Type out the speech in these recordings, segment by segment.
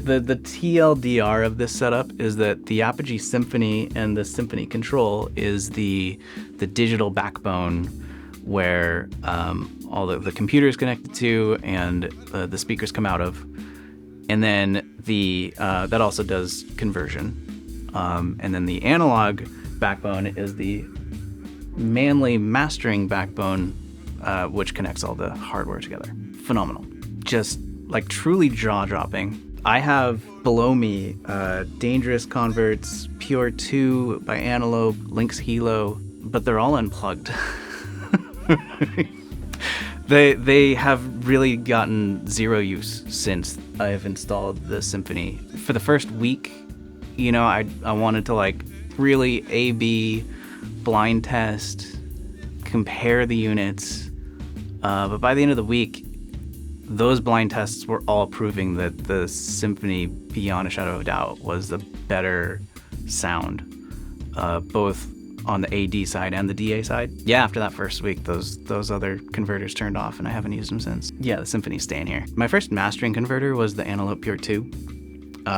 The TLDR of this setup is that the Apogee Symphony and the Symphony Control is the digital backbone where all the computer is connected to and the speakers come out of. And then that also does conversion. And then the analog backbone is the Manley mastering backbone, which connects all the hardware together. Phenomenal. Just like truly jaw-dropping. I have below me Dangerous Converts, Pure 2 by Antelope, Lynx Hilo, but they're all unplugged. They have really gotten zero use since I've installed the Symphony. For the first week, I wanted to like really A/B blind test, compare the units, but by the end of the week, those blind tests were all proving that the Symphony, beyond a shadow of a doubt, was the better sound, both on the AD side and the DA side. Yeah, after that first week, those other converters turned off, and I haven't used them since. Yeah, the Symphony's staying here. My first mastering converter was the Antelope Pure 2.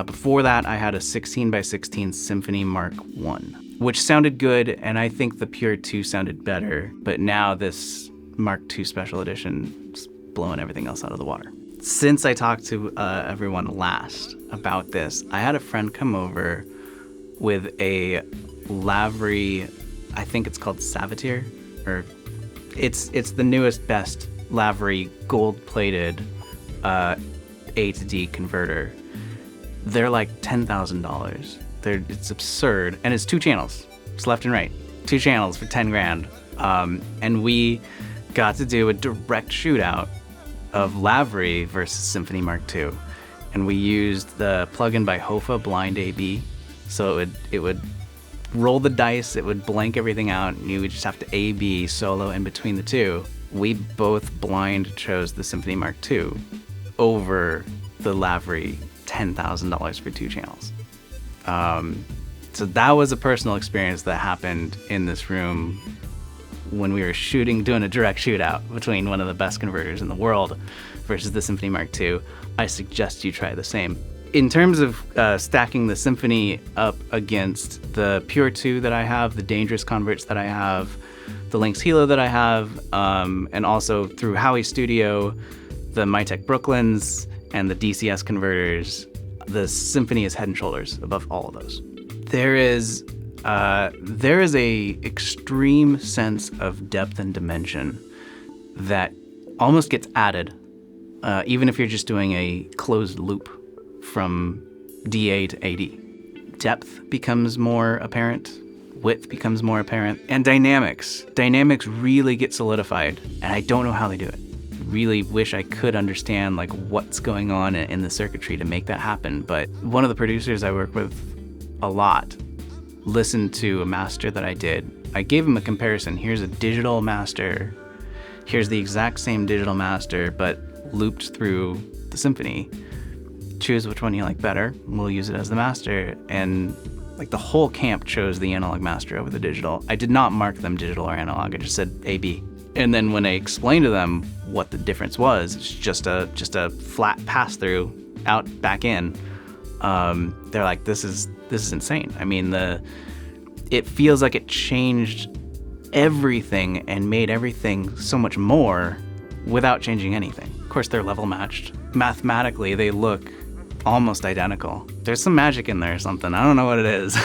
Before that, I had a 16x16 Symphony Mark I, which sounded good, and I think the Pure 2 sounded better, but now this Mark II Special Edition is blowing everything else out of the water. Since I talked to everyone last about this, I had a friend come over with a Lavery, I think it's called Savatier, or it's the newest, best Lavery gold-plated A to D converter. They're like $10,000. It's absurd, and it's 2 channels. It's left and right. 2 channels for 10 grand. And we got to do a direct shootout of Lavery versus Symphony Mark II, and we used the plugin by Hofa Blind AB, so it would roll the dice, it would blank everything out, and you would just have to A/B solo in between the two. We both blind chose the Symphony Mark II over the Lavery $10,000 for 2 channels. So that was a personal experience that happened in this room when we were doing a direct shootout between one of the best converters in the world versus the Symphony Mark II. I suggest you try the same. In terms of stacking the Symphony up against the Pure 2 that I have, the Dangerous Converts that I have, the Lynx Hilo that I have, and also through Howie Studio, the Mytek Brooklyns, and the DCS converters, the Symphony is head and shoulders above all of those. There is a extreme sense of depth and dimension that almost gets added, even if you're just doing a closed loop from DA to AD. Depth becomes more apparent, width becomes more apparent, and dynamics really get solidified, and I don't know how they do it. Really wish I could understand like what's going on in the circuitry to make that happen, but one of the producers I work with a lot listened to a master that I did. I gave him a comparison. Here's a digital master, here's the exact same digital master but looped through the Symphony. Choose which one you like better, we'll use it as the master. And like the whole camp chose the analog master over the digital. I did not mark them digital or analog, I just said A/B. And then when I explained to them what the difference was, it's just a flat pass-through out back in. They're like, this is insane. I mean, it feels like it changed everything and made everything so much more without changing anything. Of course, they're level matched. Mathematically, they look almost identical. There's some magic in there or something. I don't know what it is.